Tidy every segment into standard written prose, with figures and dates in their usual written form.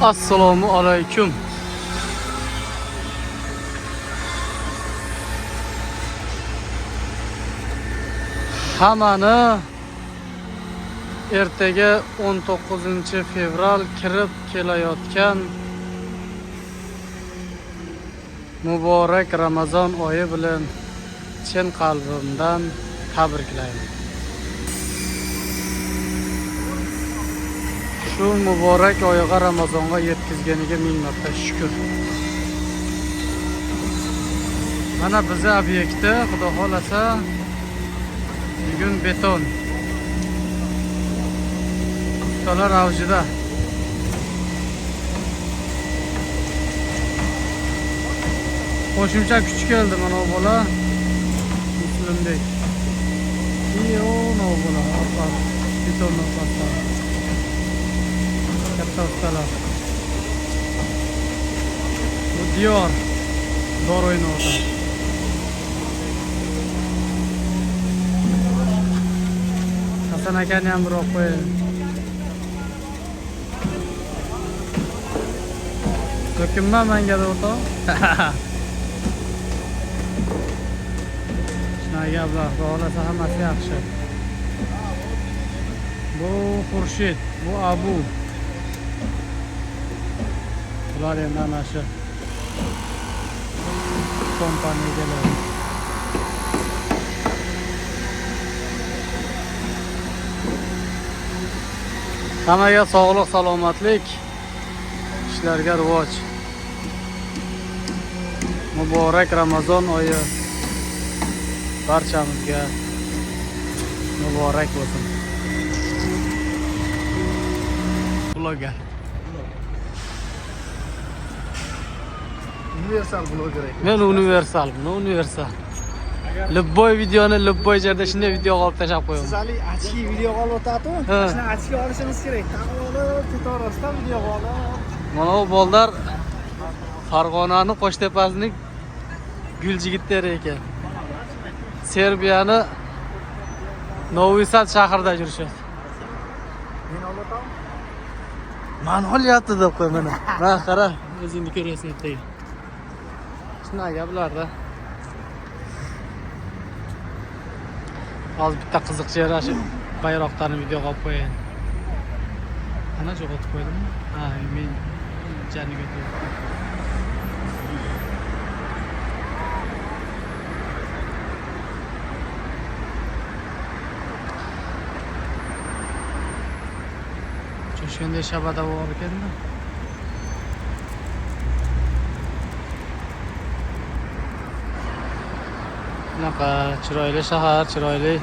Assalomu alaykum. Hammani ertaga 19-fevral kirib kelayotgan muborak Ramazon oyi bilan chin qalbimdan tabriklayman. Shu muborak oyiga Ramazonga yetkazganiga ming marta shukr. Mana bizi obyektda xudo xolasa bugun beton. Ustalar avjida. Qo'shimcha kuch keldi mana bu bola. Muslimdek. Iyo, no bola. Beton orqasida. Katta ustalar. Bu Diyor zor o'ynayapti. Hasan akani ham bir olib qo'ying. Dokunma menga o'rtoq. Shunaqa gaplar, xohlasa hammasi yaxshi. Bu Xurshid, bu Abu. Bular endi ana shu kompaniyalar. Hammaga sog'lik, salomatlik, ishlarga rivoj. Muborak Ramazon oyi barchamizga muborak bo'lsin. Bloger. Universal bloger. Men universal. Любой videoni любой joyda shunday video olib tashlab qo'yaman. Siz hali achki video olib o'tadi-ku. Shuni achki olishimiz kerak. Olib, ketorasdan video olib. Mana bu bollar Farg'onani Qo'shtepasining Guljigitlar ekan. Serbiyani Novi Sad shahrida yurishadi. Men olib o'taman. Men olyapti deb qo'y mana. Mana qara, o'zingni ko'rasan ertaga. Shunaqa gaplarda. Hozir bitta qiziqchi shu bayroqlarni videoga olib qo'yayin. Ana jo'g'otib qo'ydimmi? Ha, men janiga o'tdim. Shunday shabada bor ekanda. Bunaqa chiroyli shahar, chiroyli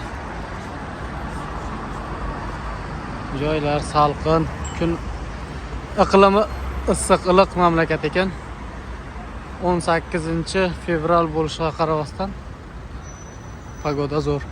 joylar, salqin, kun iqlimi issiq, iliq mamlakat ekan. 18-fevral bo'lishiga qaramasdan pagoda zo'r.